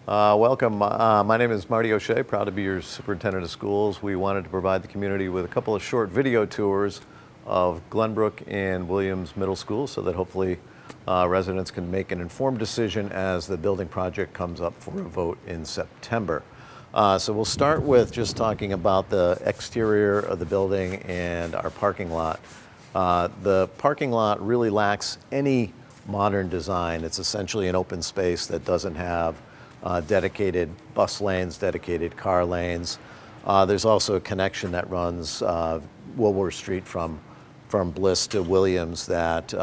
Welcome. My name is Marty O'Shea, proud to be your superintendent of schools. We wanted to provide the community with a couple of short video tours of Glenbrook and Williams Middle School so that hopefully residents can make an informed decision as the building project comes up for a vote in September. So we'll start with just talking about the exterior of the building and our parking lot. The parking lot really lacks any modern design. It's essentially an open space that doesn't have dedicated bus lanes, dedicated car lanes. There's also a connection that runs Woolworth Street from Bliss to Williams that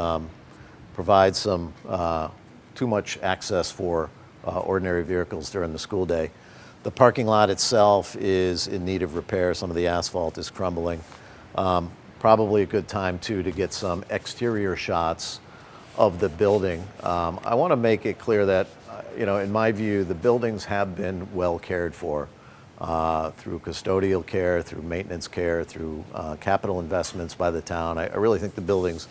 provides some too much access for ordinary vehicles during the school day. The parking lot itself is in need of repair. Some of the asphalt is crumbling. Probably a good time too to get some exterior shots of the building. I want to make it clear that in my view, the buildings have been well cared for through custodial care, through maintenance care, through capital investments by the town. I really think the buildings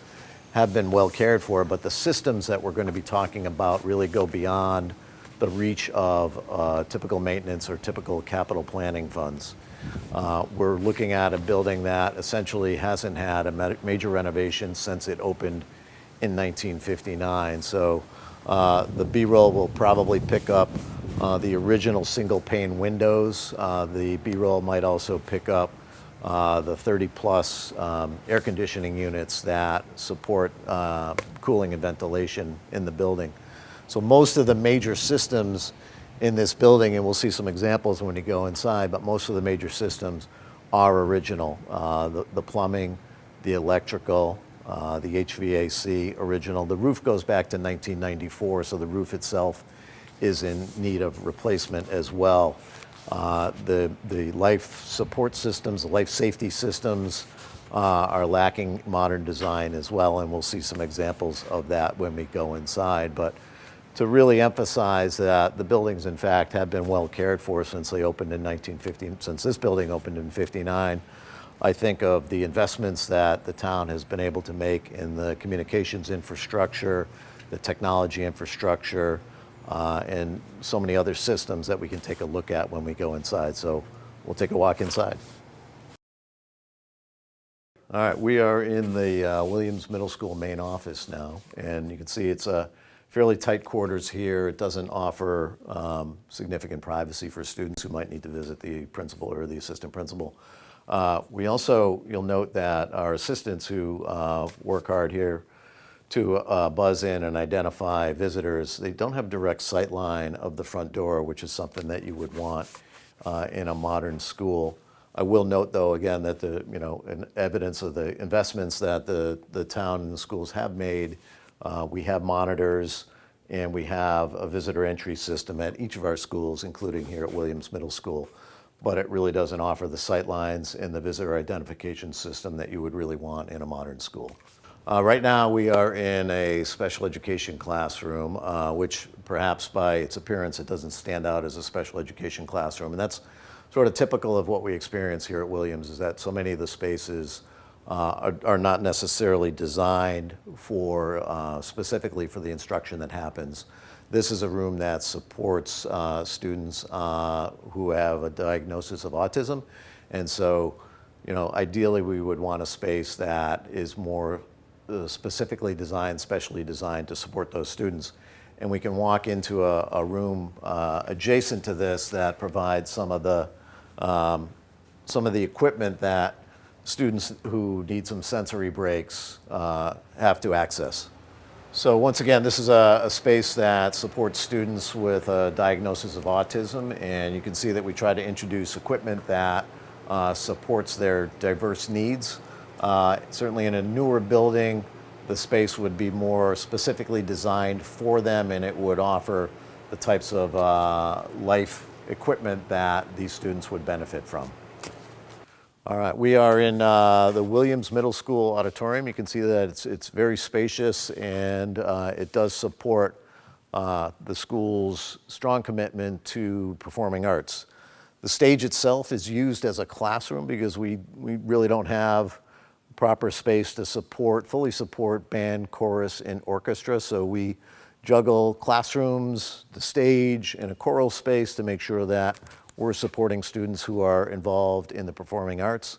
have been well cared for, but the systems that we're going to be talking about really go beyond the reach of typical maintenance or typical capital planning funds. We're looking at a building that essentially hasn't had a major renovation since it opened in 1959. So the B-roll will probably pick up the original single pane windows. The B-roll might also pick up the 30-plus air conditioning units that support cooling and ventilation in the building. So most of the major systems in this building, and we'll see some examples when you go inside, but most of the major systems are original. The plumbing, the electrical, the HVAC original. The roof goes back to 1994, so the roof itself is in need of replacement as well. The life support systems, the life safety systems are lacking modern design as well, and we'll see some examples of that when we go inside. But to really emphasize that the buildings, in fact, have been well cared for since they opened in 1950, since this building opened in 59. I think of the investments that the town has been able to make in the communications infrastructure, the technology infrastructure, and so many other systems that we can take a look at when we go inside. So we'll take a walk inside. All right, we are in the Williams Middle School main office now, and you can see it's a fairly tight quarters here. It doesn't offer significant privacy for students who might need to visit the principal or the assistant principal. We also, you'll note that our assistants who work hard here to buzz in and identify visitors, they don't have direct sight line of the front door, which is something that you would want in a modern school. I will note, though, again, that in evidence of the investments that the town and the schools have made, we have monitors and we have a visitor entry system at each of our schools, including here at Williams Middle School. But it really doesn't offer the sight lines and the visitor identification system that you would really want in a modern school. Right now we are in a special education classroom, which perhaps by its appearance it doesn't stand out as a special education classroom. And that's sort of typical of what we experience here at Williams, is that so many of the spaces are not necessarily designed for specifically for the instruction that happens. This is a room that supports students who have a diagnosis of autism. And so, ideally we would want a space that is more specifically designed, specially designed to support those students. And we can walk into a room adjacent to this that provides some of the equipment that students who need some sensory breaks have to access. So once again, this is a space that supports students with a diagnosis of autism, and you can see that we try to introduce equipment that supports their diverse needs. Certainly in a newer building, the space would be more specifically designed for them, and it would offer the types of life equipment that these students would benefit from. All right, we are in the Williams Middle School Auditorium. You can see that it's very spacious, and it does support the school's strong commitment to performing arts. The stage itself is used as a classroom because we really don't have proper space to fully support band, chorus, and orchestra, so we juggle classrooms, the stage, and a choral space to make sure that we're supporting students who are involved in the performing arts.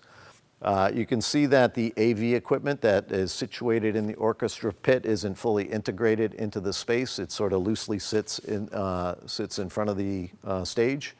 You can see that the AV equipment that is situated in the orchestra pit isn't fully integrated into the space. It sort of loosely sits in front of the stage.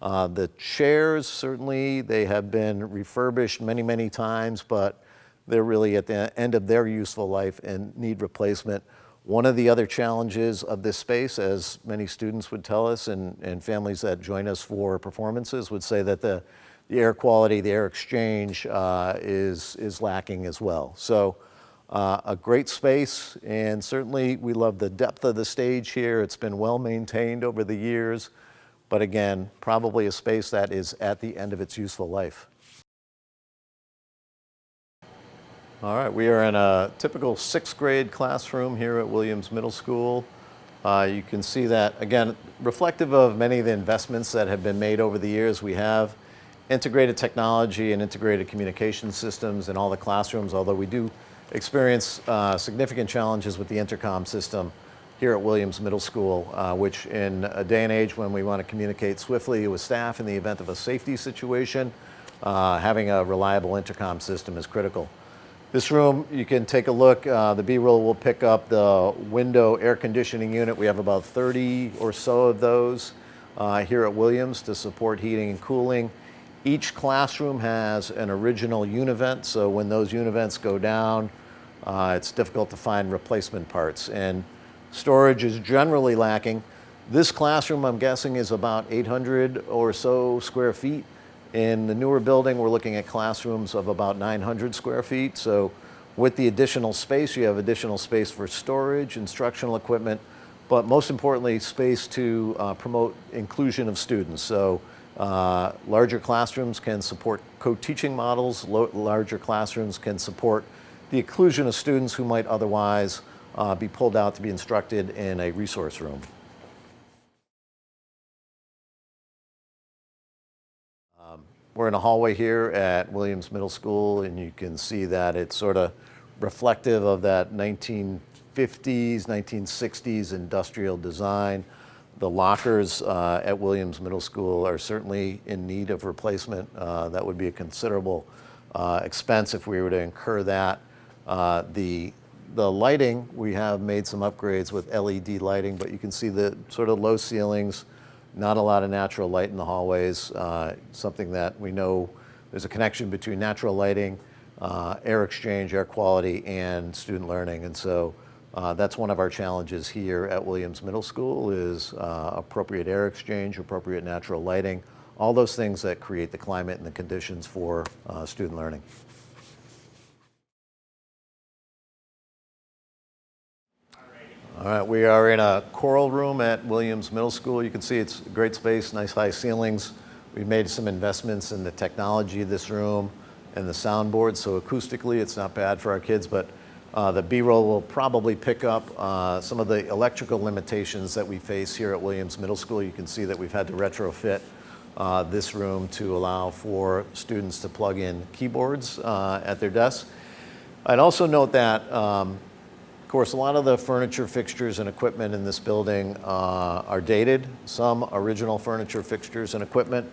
The chairs, certainly, they have been refurbished many, many times, but they're really at the end of their useful life and need replacement. One of the other challenges of this space, as many students would tell us and families that join us for performances would say, that the air quality, the air exchange is lacking as well. So a great space, and certainly we love the depth of the stage here. It's been well maintained over the years, but again, probably a space that is at the end of its useful life. All right, we are in a typical 6th grade classroom here at Williams Middle School. You can see that, again, reflective of many of the investments that have been made over the years. We have integrated technology and integrated communication systems in all the classrooms, although we do experience significant challenges with the intercom system here at Williams Middle School, which in a day and age when we want to communicate swiftly with staff in the event of a safety situation, having a reliable intercom system is critical. This room, you can take a look. The B-roll will pick up the window air conditioning unit. We have about 30 or so of those here at Williams to support heating and cooling. Each classroom has an original univent, so when those univents go down, it's difficult to find replacement parts, and storage is generally lacking. This classroom, I'm guessing, is about 800 or so square feet. In the newer building, we're looking at classrooms of about 900 square feet. So with the additional space, you have additional space for storage, instructional equipment, but most importantly, space to promote inclusion of students. So larger classrooms can support co-teaching models. Larger classrooms can support the inclusion of students who might otherwise be pulled out to be instructed in a resource room. We're in a hallway here at Williams Middle School, and you can see that it's sort of reflective of that 1950s, 1960s industrial design. The lockers at Williams Middle School are certainly in need of replacement. That would be a considerable expense if we were to incur that. The lighting, we have made some upgrades with LED lighting, but you can see the sort of low ceilings, not a lot of natural light in the hallways, something that we know there's a connection between natural lighting, air exchange, air quality, and student learning. And so that's one of our challenges here at Williams Middle School is appropriate air exchange, appropriate natural lighting, all those things that create the climate and the conditions for student learning. All right, we are in a choral room at Williams Middle School. You can see it's a great space, nice high ceilings. We've made some investments in the technology of this room and the soundboard, so acoustically it's not bad for our kids, but the B-roll will probably pick up some of the electrical limitations that we face here at Williams Middle School. You can see that we've had to retrofit this room to allow for students to plug in keyboards at their desks. I'd also note that of course, a lot of the furniture, fixtures, and equipment in this building are dated, some original furniture, fixtures, and equipment.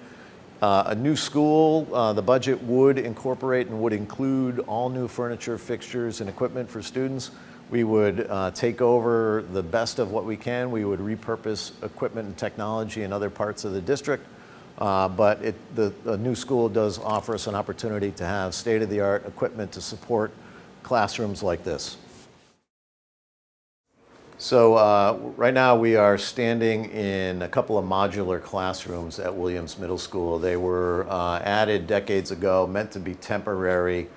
A new school, the budget would incorporate and would include all new furniture, fixtures, and equipment for students. We would take over the best of what we can. We would repurpose equipment and technology in other parts of the district. But the new school does offer us an opportunity to have state-of-the-art equipment to support classrooms like this. So right now we are standing in a couple of modular classrooms at Williams Middle School. They were added decades ago, meant to be temporary.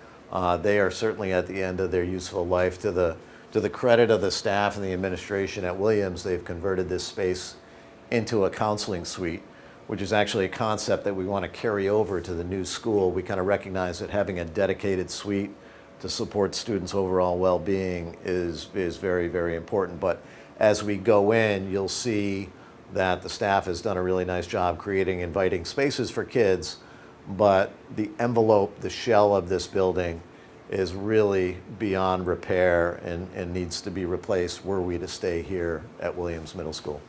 They are certainly at the end of their useful life. To the credit of the staff and the administration at Williams, they've converted this space into a counseling suite, which is actually a concept that we want to carry over to the new school. We kind of recognize that having a dedicated suite to support students' overall well-being is very, very important. But as we go in, you'll see that the staff has done a really nice job creating inviting spaces for kids, but the envelope, the shell of this building is really beyond repair and needs to be replaced were we to stay here at Williams Middle School.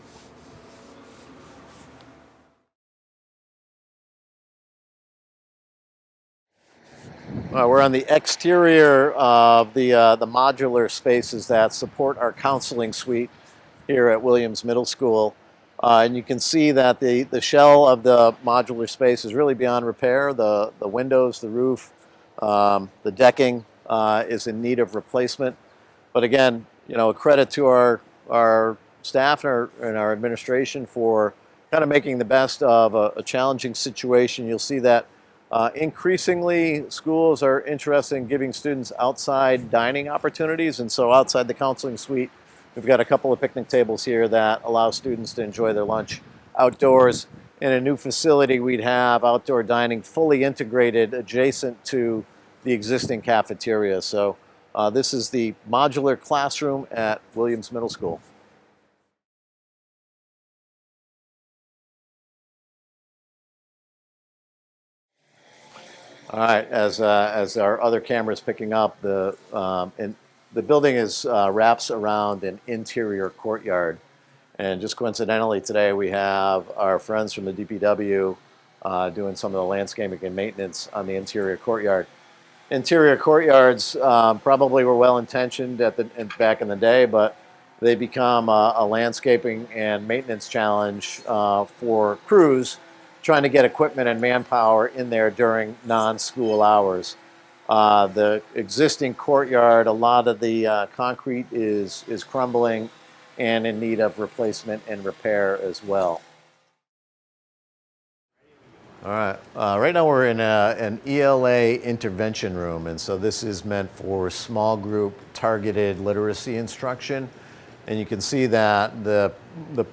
We're on the exterior of the modular spaces that support our counseling suite here at Williams Middle School. And you can see that the shell of the modular space is really beyond repair. The windows, the roof, the decking is in need of replacement. But again, you know, a credit to our staff and our administration for kind of making the best of a challenging situation. You'll see that increasingly schools are interested in giving students outside dining opportunities, and so outside the counseling suite, we've got a couple of picnic tables here that allow students to enjoy their lunch outdoors. In a new facility, we'd have outdoor dining fully integrated adjacent to the existing cafeteria. So this is the modular classroom at Williams Middle School. All right, as our other camera is picking up, the building is wraps around an interior courtyard. And just coincidentally, today we have our friends from the DPW doing some of the landscaping and maintenance on the interior courtyard. Interior courtyards probably were well intentioned back in the day, but they become a landscaping and maintenance challenge for crews trying to get equipment and manpower in there during non-school hours. The existing courtyard, a lot of the concrete is crumbling and in need of replacement and repair as well. All right, right now we're in an ELA intervention room, and so this is meant for small group targeted literacy instruction. And you can see that the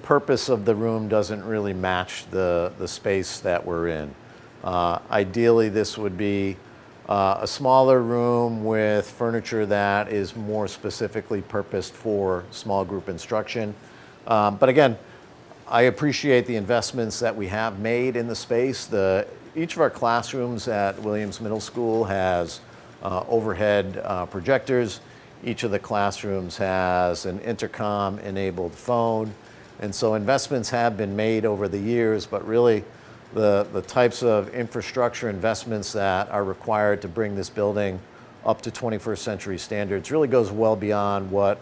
purpose of the room doesn't really match the space that we're in. Ideally, this would be a smaller room with furniture that is more specifically purposed for small group instruction. But again, I appreciate the investments that we have made in the space. Each of our classrooms at Williams Middle School has overhead projectors. Each of the classrooms has an intercom-enabled phone. And so investments have been made over the years, but really the types of infrastructure investments that are required to bring this building up to 21st century standards really goes well beyond what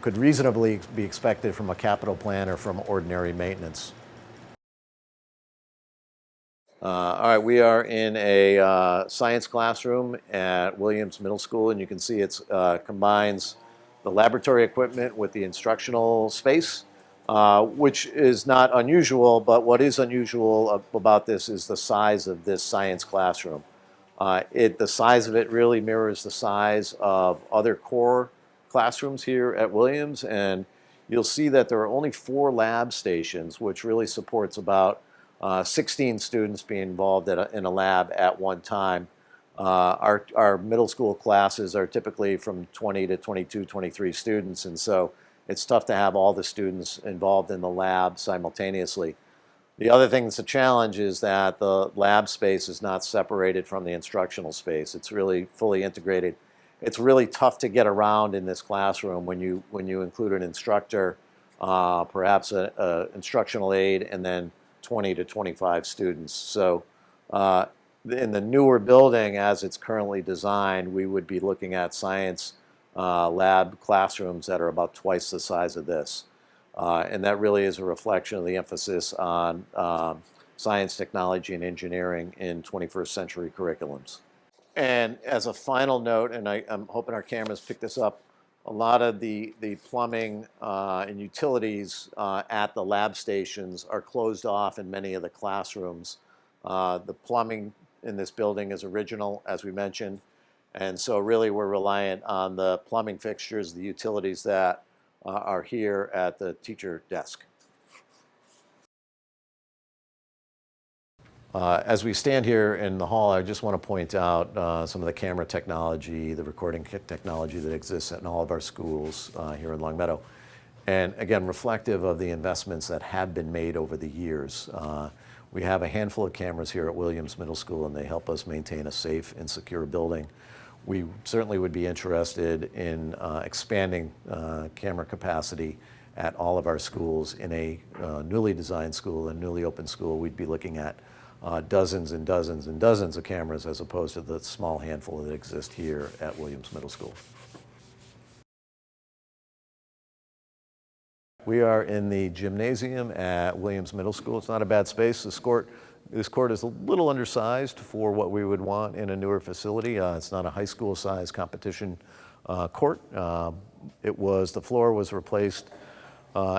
could reasonably be expected from a capital plan or from ordinary maintenance. All right, we are in a science classroom at Williams Middle School, and you can see it combines the laboratory equipment with the instructional space, which is not unusual, but what is unusual about this is the size of this science classroom. The size of it really mirrors the size of other core classrooms here at Williams, and you'll see that there are only 4 lab stations, which really supports about 16 students being involved in a lab at one time. Our middle school classes are typically from 20 to 22, 23 students, and so it's tough to have all the students involved in the lab simultaneously. The other thing that's a challenge is that the lab space is not separated from the instructional space. It's really fully integrated. It's really tough to get around in this classroom when you include an instructor, perhaps an instructional aide, and then 20 to 25 students. So in the newer building, as it's currently designed, we would be looking at science lab classrooms that are about twice the size of this. And that really is a reflection of the emphasis on science, technology, and engineering in 21st century curriculums. And as a final note, and I'm hoping our cameras pick this up, a lot of the plumbing and utilities at the lab stations are closed off in many of the classrooms. The plumbing in this building is original, as we mentioned, and so really we're reliant on the plumbing fixtures, the utilities that are here at the teacher desk. As we stand here in the hall, I just want to point out some of the camera technology, the recording technology that exists in all of our schools here in Longmeadow. And again, reflective of the investments that have been made over the years. We have a handful of cameras here at Williams Middle School, and they help us maintain a safe and secure building. we certainly would be interested in expanding camera capacity at all of our schools. In a newly designed school, a newly opened school, we'd be looking at dozens and dozens and dozens of cameras as opposed to the small handful that exist here at Williams Middle School. We are in the gymnasium at Williams Middle School. It's not a bad space. This court is a little undersized for what we would want in a newer facility. It's not a high school size competition court. The floor was replaced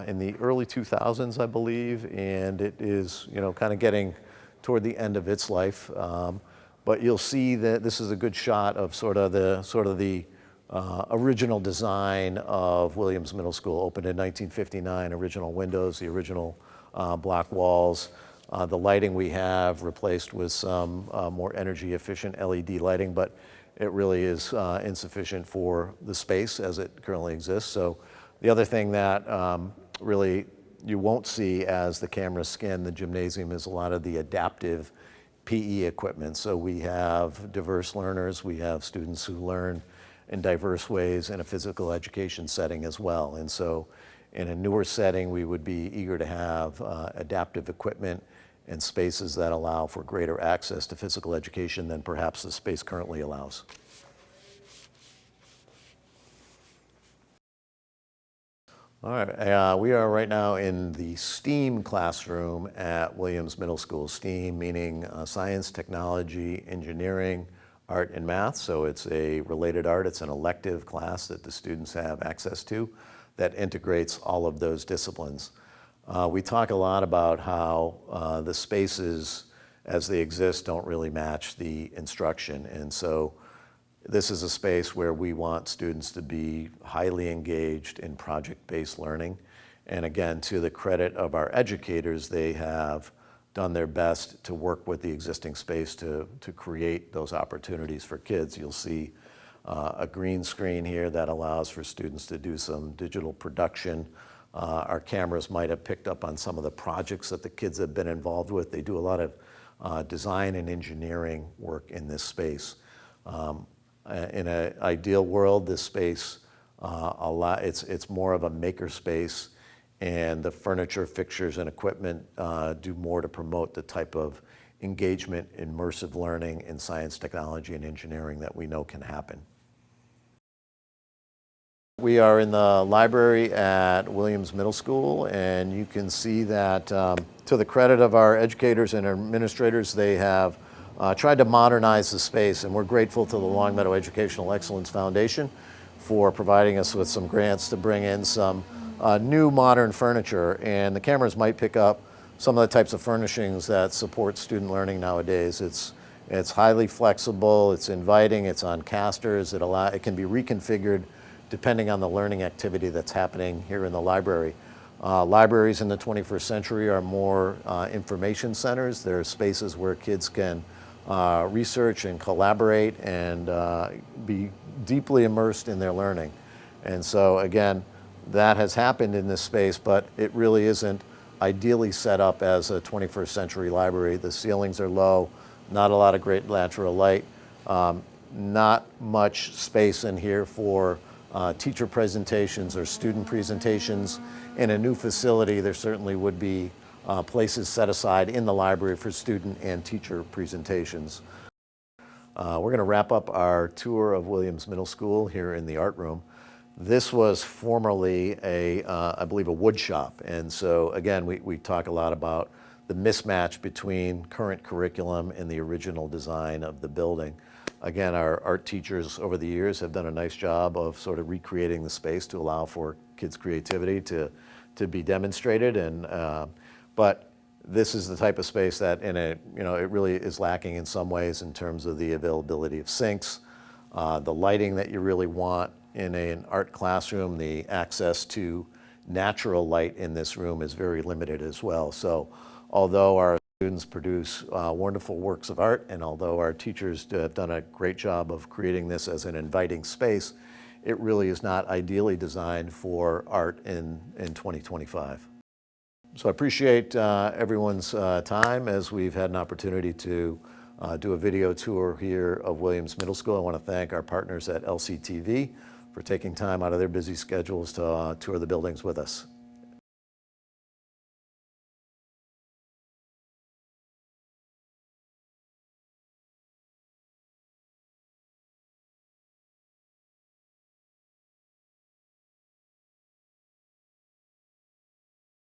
in the early 2000s, I believe, and it is, kind of getting toward the end of its life. But you'll see that this is a good shot of sort of the original design of Williams Middle School. Opened in 1959, original windows, the original block walls. The lighting we have replaced with some more energy efficient LED lighting, but it really is insufficient for the space as it currently exists. So the other thing that really you won't see as the cameras scan the gymnasium is a lot of the adaptive PE equipment. So we have diverse learners, we have students who learn in diverse ways in a physical education setting as well. And so in a newer setting, we would be eager to have adaptive equipment and spaces that allow for greater access to physical education than perhaps the space currently allows. All right, we are right now in the STEAM classroom at Williams Middle School. STEAM meaning science, technology, engineering, art, and math. So it's a related art. It's an elective class that the students have access to that integrates all of those disciplines. We talk a lot about how the spaces as they exist don't really match the instruction. And so this is a space where we want students to be highly engaged in project-based learning. And again, to the credit of our educators, they have done their best to work with the existing space to create those opportunities for kids. You'll see a green screen here that allows for students to do some digital production. Our cameras might have picked up on some of the projects that the kids have been involved with. They do a lot of design and engineering work in this space. In an ideal world, this space, it's more of a maker space, and the furniture, fixtures, and equipment do more to promote the type of engagement, immersive learning in science, technology, and engineering that we know can happen. We are in the library at Williams Middle School, and you can see that to the credit of our educators and administrators, they have tried to modernize the space, and we're grateful to the Longmeadow Educational Excellence Foundation for providing us with some grants to bring in some new modern furniture. And the cameras might pick up some of the types of furnishings that support student learning nowadays. It's highly flexible, it's inviting, it's on casters, it can be reconfigured depending on the learning activity that's happening here in the library. Libraries in the 21st century are more information centers. They're spaces where kids can research and collaborate and be deeply immersed in their learning. And so again, that has happened in this space, but it really isn't ideally set up as a 21st century library. The ceilings are low, not a lot of great natural light, not much space in here for teacher presentations or student presentations. In a new facility, there certainly would be places set aside in the library for student and teacher presentations. We're going to wrap up our tour of Williams Middle School here in the art room. This was formerly I believe, a wood shop. And so again, we talk a lot about the mismatch between current curriculum and the original design of the building. Again, our art teachers over the years have done a nice job of sort of recreating the space to allow for kids' creativity to be demonstrated. But this is the type of space that it really is lacking in some ways in terms of the availability of sinks, the lighting that you really want in an art classroom. The access to natural light in this room is very limited as well. So although our students produce wonderful works of art, and although our teachers have done a great job of creating this as an inviting space, it really is not ideally designed for art in 2025. So I appreciate everyone's time as we've had an opportunity to do a video tour here of Williams Middle School. I want to thank our partners at LCTV for taking time out of their busy schedules to tour the buildings with us.